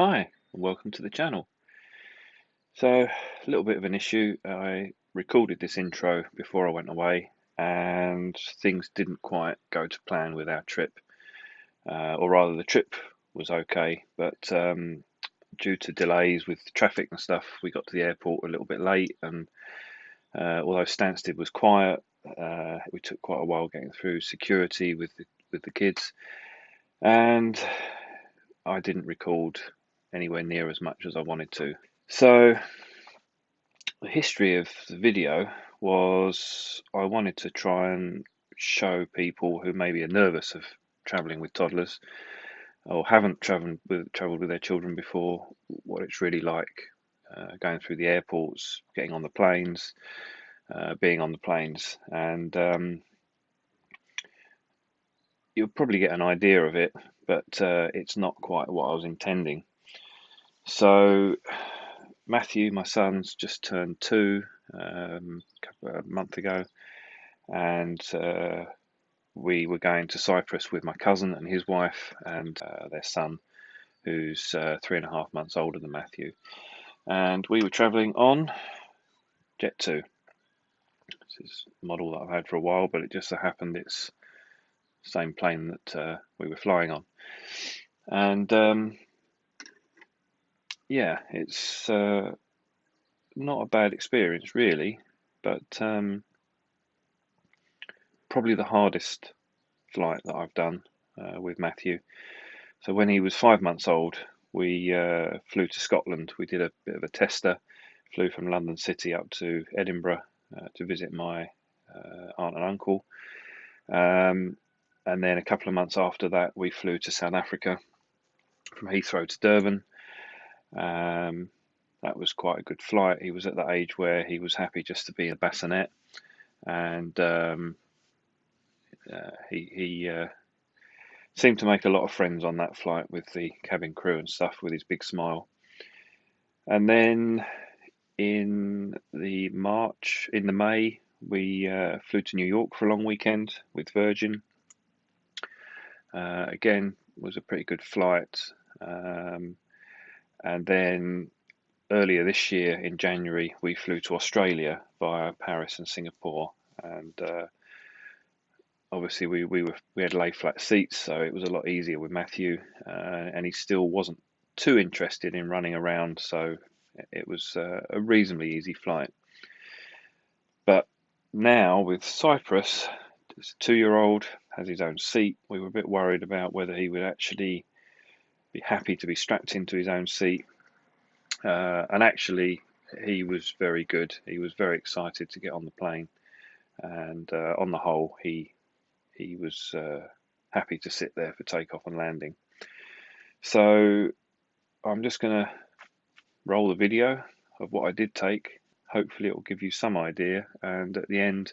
Hi, and welcome to the channel. So, a little bit of an issue. I recorded this intro before I went away, and things didn't quite go to plan with our trip. Or rather, the trip was okay, but due to delays with traffic and stuff, we got to the airport a little bit late, and although Stansted was quiet, we took quite a while getting through security with the kids, and I didn't record anywhere near as much as I wanted to. So the history of the video was I wanted to try and show people who maybe are nervous of travelling with toddlers or haven't travelled with their children before what it's really like going through the airports, getting on the planes, being on the planes, and you'll probably get an idea of it, but it's not quite what I was intending. So Matthew, my son's just turned 2 a month ago, and we were going to Cyprus with my cousin and his wife and their son, who's 3.5 months older than Matthew. And we were travelling on Jet 2. This is a model that I've had for a while, but it just so happened it's the same plane that we were flying on. And yeah, it's not a bad experience really, but probably the hardest flight that I've done with Matthew. So when he was 5 months old, we flew to Scotland. We did a bit of a tester, flew from London City up to Edinburgh to visit my aunt and uncle. And then a couple of months after that, we flew to South Africa from Heathrow to Durban. That was quite a good flight. He was at that age where he was happy just to be in a bassinet, and he seemed to make a lot of friends on that flight with the cabin crew and stuff, with his big smile. And then in the May, we flew to New York for a long weekend with Virgin. Again, was a pretty good flight. And then earlier this year in January, we flew to Australia via Paris and Singapore, and obviously we had lay flat seats, so it was a lot easier with Matthew, and he still wasn't too interested in running around, so it was a reasonably easy flight. But now with Cyprus, this 2-year-old has his own seat. We were a bit worried about whether he would actually be happy to be strapped into his own seat, and actually he was very good. He was very excited to get on the plane, and on the whole he was happy to sit there for takeoff and landing. So I'm just going to roll the video of what I did take. Hopefully it will give you some idea, and at the end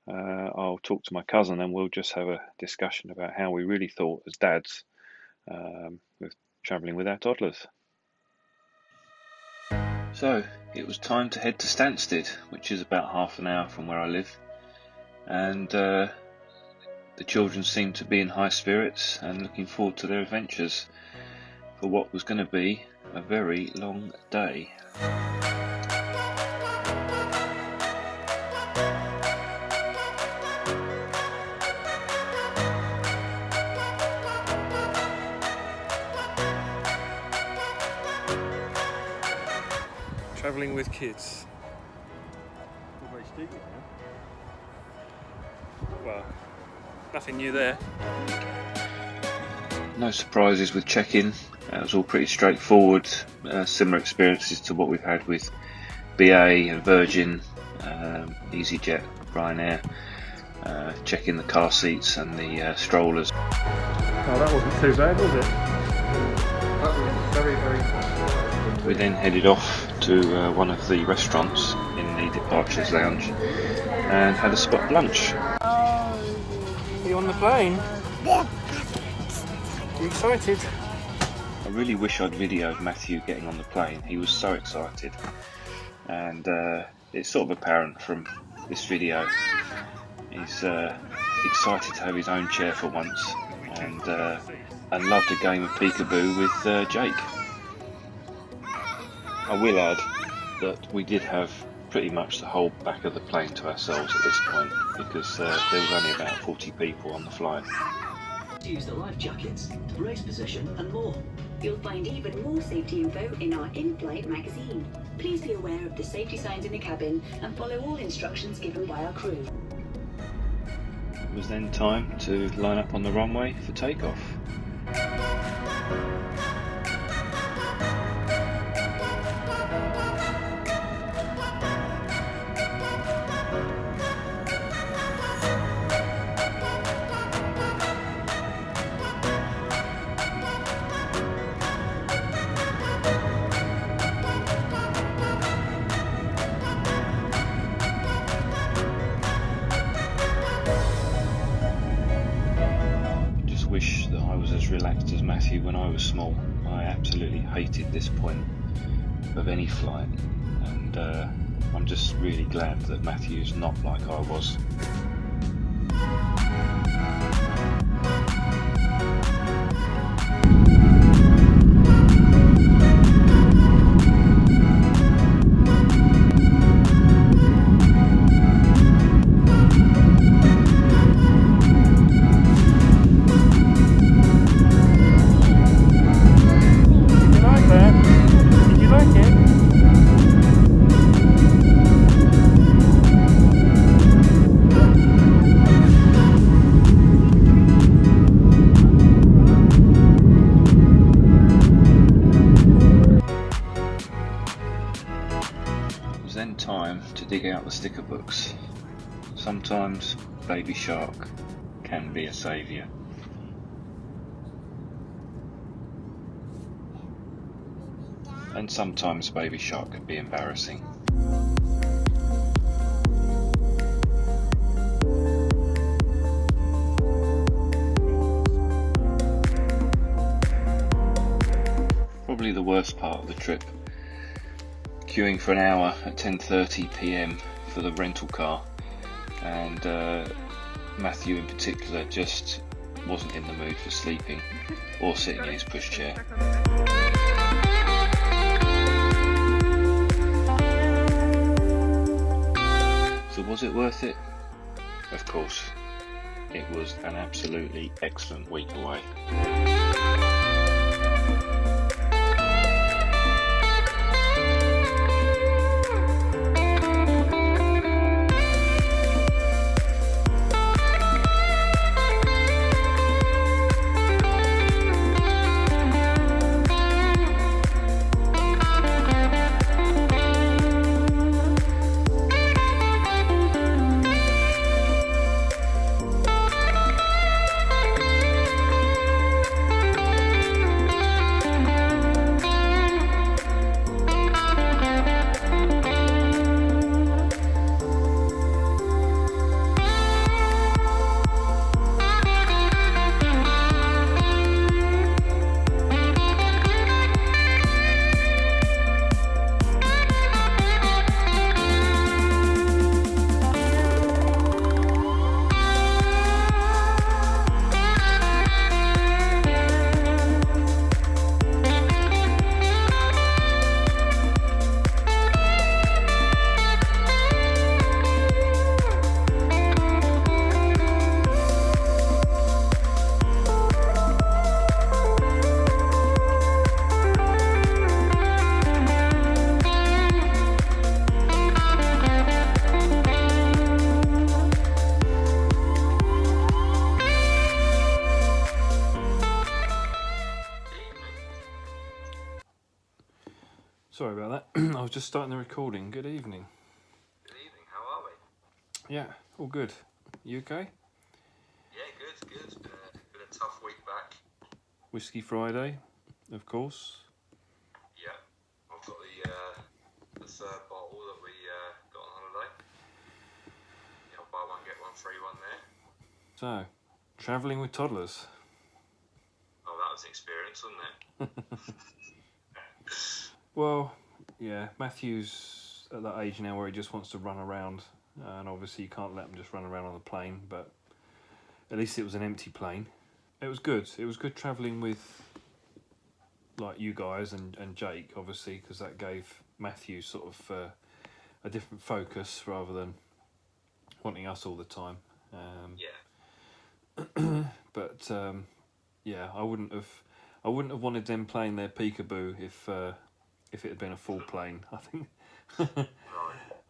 I'll talk to my cousin and we'll just have a discussion about how we really thought as dads with travelling with our toddlers. So it was time to head to Stansted, which is about half an hour from where I live, and the children seemed to be in high spirits and looking forward to their adventures for what was going to be a very long day. Travelling with kids. Well, nothing new there. No surprises with check-in. It was all pretty straightforward. Similar experiences to what we've had with BA and Virgin, EasyJet, Ryanair. Checking the car seats and the strollers. Oh, that wasn't too bad, was it? That was very, very fast. We then headed off to one of the restaurants in the departures lounge and had a spot lunch. Are you on the plane? Yeah. You excited? I really wish I'd videoed Matthew getting on the plane. He was so excited, and it's sort of apparent from this video. He's excited to have his own chair for once, and loved a game of peekaboo with Jake. I will add that we did have pretty much the whole back of the plane to ourselves at this point, because there was only about 40 people on the flight. Use the life jackets, brace position and more. You'll find even more safety info in our in-flight magazine. Please be aware of the safety signs in the cabin and follow all instructions given by our crew. It was then time to line up on the runway for takeoff. Wish that I was as relaxed as Matthew when I was small. I absolutely hated this point of any flight, and I'm just really glad that Matthew's not like I was. Then time to dig out the sticker books. Sometimes Baby Shark can be a saviour. And sometimes Baby Shark can be embarrassing. Probably the worst part of the trip, queuing for an hour at 10:30 PM for the rental car, and Matthew in particular just wasn't in the mood for sleeping or sitting in his pushchair. So was it worth it? Of course. It was an absolutely excellent week away. Sorry about that. I was just starting the recording. Good evening. Good evening, how are we? Yeah, all good. You okay? Yeah, good. Been a tough week back. Whisky Friday, of course. Yeah, I've got the third bottle that we got on holiday. Yeah, buy one, get one free one there. So, travelling with toddlers. Oh, that was an experience, wasn't it? Well, yeah, Matthew's at that age now where he just wants to run around, and obviously you can't let him just run around on the plane, but at least it was an empty plane. It was good. It was good travelling with like you guys and Jake, obviously, because that gave Matthew sort of a different focus rather than wanting us all the time. Yeah. But yeah, I wouldn't have wanted them playing their peekaboo if it had been a full plane. I think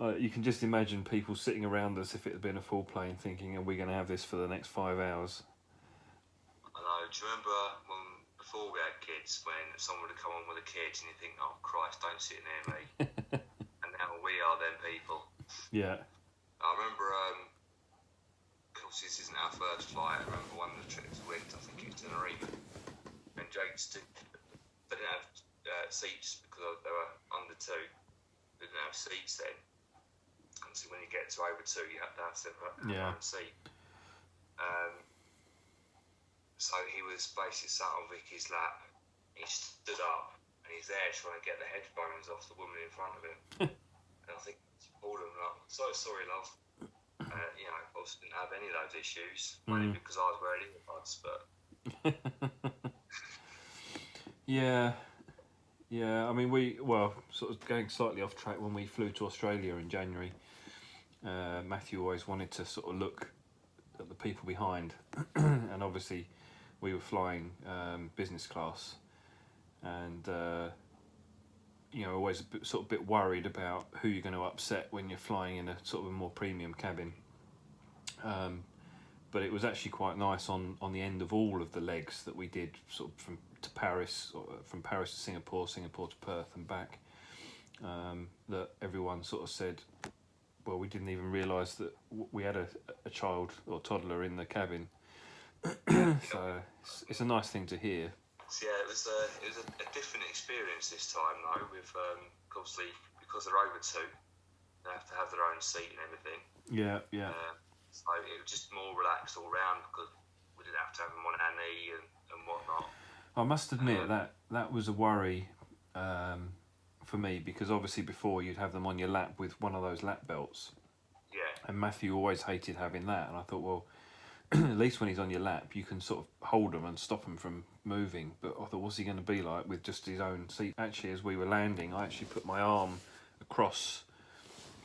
Right. you can just imagine people sitting around us if it had been a full plane, thinking, "Are we going to have this for the next 5 hours?" I know. Do you remember when before we had kids, when someone would come on with a kid and you think, "Oh Christ, don't sit near me," and now we are them people. Yeah. I remember. Of course, this isn't our first flight. I remember one of the trips we went. I think it was Tenerife, and Jake's they didn't have seats because they were under 2. They didn't have seats then. And so when you get to over 2, you have to have a seat. So he was basically sat on Vicky's lap. He stood up and he's there trying to get the headphones off the woman in front of him. And I think all of them like, "So sorry, love." You know, I didn't have any of those issues, mainly because I was wearing earbuds. But Yeah. I mean, sort of going slightly off track, when we flew to Australia in January, Matthew always wanted to sort of look at the people behind, and obviously we were flying business class, and you know, always sort of bit worried about who you're going to upset when you're flying in a sort of a more premium cabin. But it was actually quite nice on the end of all of the legs that we did, sort of from Paris to Singapore, Singapore to Perth and back, that everyone sort of said, well, we didn't even realise that we had a child or toddler in the cabin. So it's a nice thing to hear. So yeah, it was a different experience this time though. With obviously because they're over 2, they have to have their own seat and everything. Yeah. So it was just more relaxed all round because we didn't have to have them on our knee and whatnot. I must admit that was a worry for me, because obviously before you'd have them on your lap with one of those lap belts. Yeah. And Matthew always hated having that, and I thought, well, at least when he's on your lap, you can sort of hold him and stop him from moving. But I thought, what's he going to be like with just his own seat? Actually, as we were landing, I actually put my arm across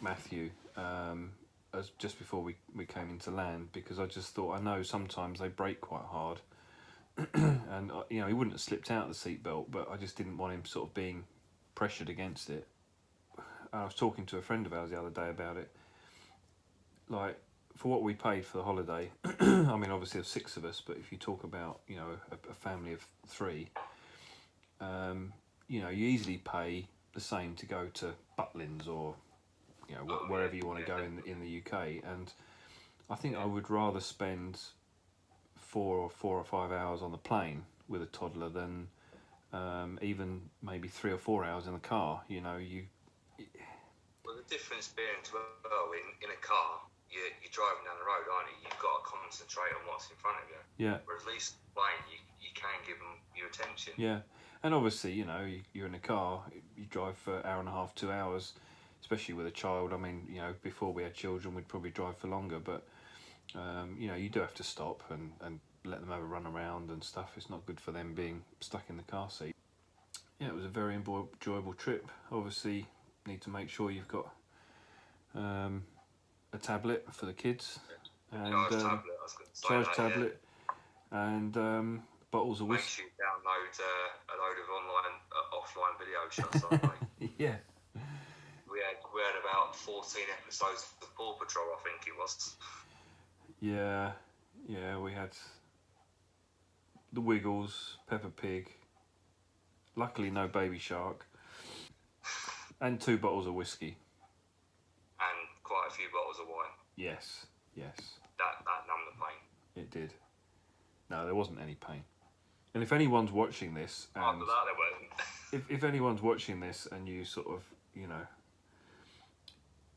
Matthew as just before we came into land, because I just thought, I know sometimes they brake quite hard, and you know, he wouldn't have slipped out of the seatbelt, but I just didn't want him sort of being pressured against it. I was talking to a friend of ours the other day about it. Like, for what we paid for the holiday, I mean, obviously there's 6 of us, but if you talk about, you know, a family of 3, you know, you easily pay the same to go to Butlins or, you know, wherever you want to go in the UK. And I think I would rather spend 4 or 5 hours on the plane with a toddler than even maybe 3 or 4 hours in the car. You know, Well, the difference being as well, in a car, you're driving down the road, aren't you? You've got to concentrate on what's in front of you. Yeah. Whereas at least plane, you can give them your attention. Yeah. And obviously, you know, you're in a car, you drive for an hour and a half, 2 hours, especially with a child. I mean, you know, before we had children, we'd probably drive for longer, but, you know, you do have to stop and let them have a run around and stuff. It's not good for them being stuck in the car seat. Yeah, it was a very enjoyable trip. Obviously, need to make sure you've got a tablet for the kids, and charge tablet, and bottles of Make whiskey. sure you download a load of online, offline video shots. Like, Yeah. we had about 14 episodes of Paw Patrol, I think it was. Yeah, we had the Wiggles, Peppa Pig. Luckily, no Baby Shark, and 2 bottles of whiskey. And quite a few bottles of wine. Yes. That numbed the pain. It did. No, there wasn't any pain. And if anyone's watching this, and After that there wasn't. if anyone's watching this and you sort of, you know,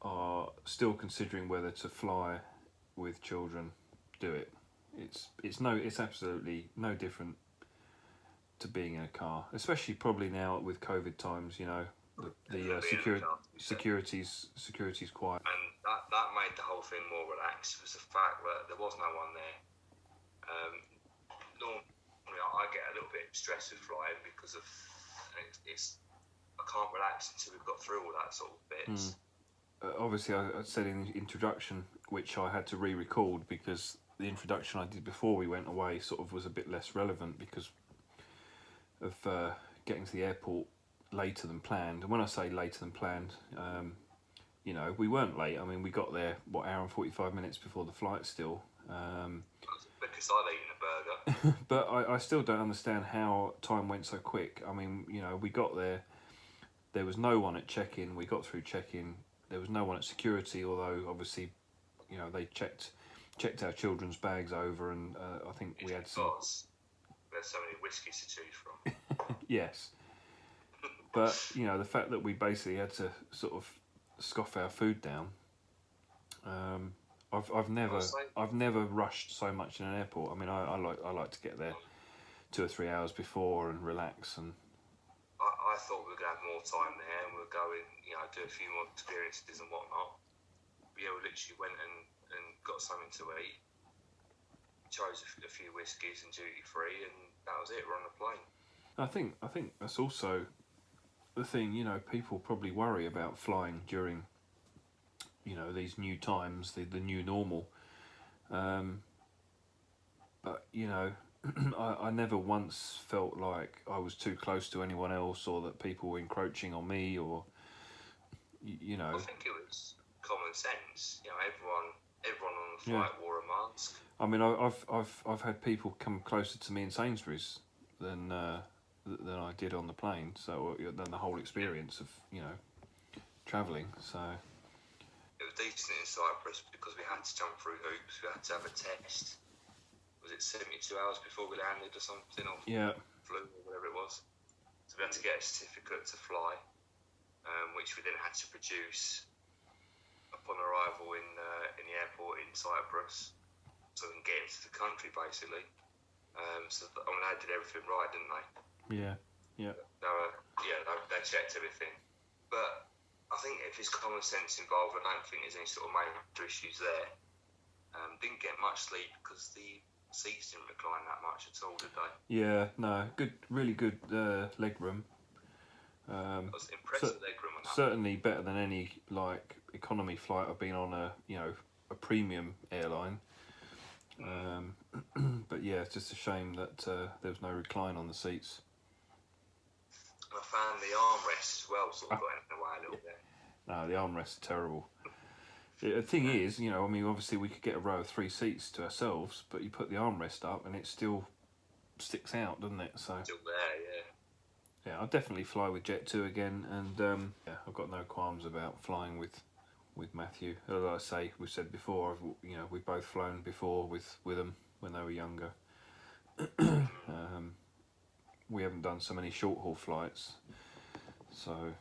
are still considering whether to fly with children, do it. It's absolutely no different to being in a car, especially probably now with COVID times. You know, the security's quiet. And that made the whole thing more relaxed, was the fact that there was no one there. Normally I get a little bit stress of flying because of it's I can't relax until we've got through all that sort of bits. Obviously, I said in the introduction, which I had to re-record because the introduction I did before we went away sort of was a bit less relevant because of getting to the airport later than planned. And when I say later than planned, you know, we weren't late. I mean, we got there, what, hour and 45 minutes before the flight still. Because I'd eaten a burger. But I still don't understand how time went so quick. I mean, you know, we got there, there was no one at check-in. We got through check-in. There was no one at security, although obviously, you know, they checked our children's bags over, and I think we had some. There's so many whiskies to choose from. Yes, but you know, the fact that we basically had to sort of scoff our food down. I've never rushed so much in an airport. I mean, I like to get there 2 or 3 hours before and relax. And I thought we were going to have more time there, and we were going, you know, do a few more experiences and whatnot. But yeah, we literally went and got something to eat, chose a few whiskies and duty free, and that was it. We're on the plane. I think that's also the thing. You know, people probably worry about flying during, you know, these new times, the new normal. But you know, I never once felt like I was too close to anyone else, or that people were encroaching on me, or you know. I think it was common sense. You know, everyone on the flight wore a mask. I mean, I've had people come closer to me in Sainsbury's than I did on the plane. So than the whole experience of, you know, travelling. So it was decent in Cyprus because we had to jump through hoops. We had to have a test. Was it 72 hours before we landed or something, or flew or whatever it was? So we had to get a certificate to fly, which we then had to produce upon arrival in the airport in Cyprus, so we can get into the country basically. So I mean, they did everything right, didn't they? Yeah. They checked everything, but I think if there's common sense involved, I don't think there's any sort of major issues there. Didn't get much sleep because the seats didn't recline that much at all, did they? Yeah, no, good, really good leg room. I was impressed with leg room on that. Certainly better than any like economy flight I've been on a premium airline. But yeah, it's just a shame that there was no recline on the seats. I found the armrests as well sort of got in the way a little bit. No, the armrests are terrible. The thing is, you know, I mean, obviously we could get a row of 3 seats to ourselves, but you put the armrest up and it still sticks out, doesn't it? So still there, yeah. Yeah, I'll definitely fly with Jet2 again, and I've got no qualms about flying with Matthew. Like I say, we've said before, you know, we've both flown before with them when they were younger. We haven't done so many short haul flights, so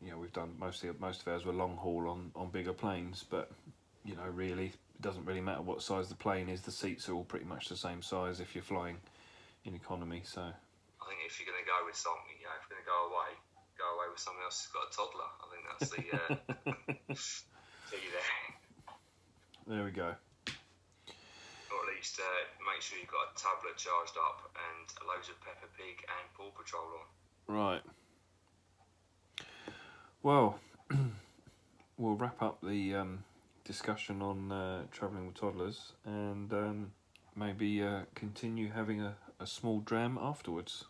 you know, we've done most of ours were long haul on bigger planes, but you know, really it doesn't really matter what size the plane is. The seats are all pretty much the same size if you're flying in economy. So I think if you're going to go with something, you know, if you're going to go away with someone else who's got a toddler. I think that's the key there. There we go. Or at least make sure you've got a tablet charged up and loads of Peppa Pig and Paw Patrol on. Right. Well, we'll wrap up the discussion on travelling with toddlers, and maybe continue having a small dram afterwards.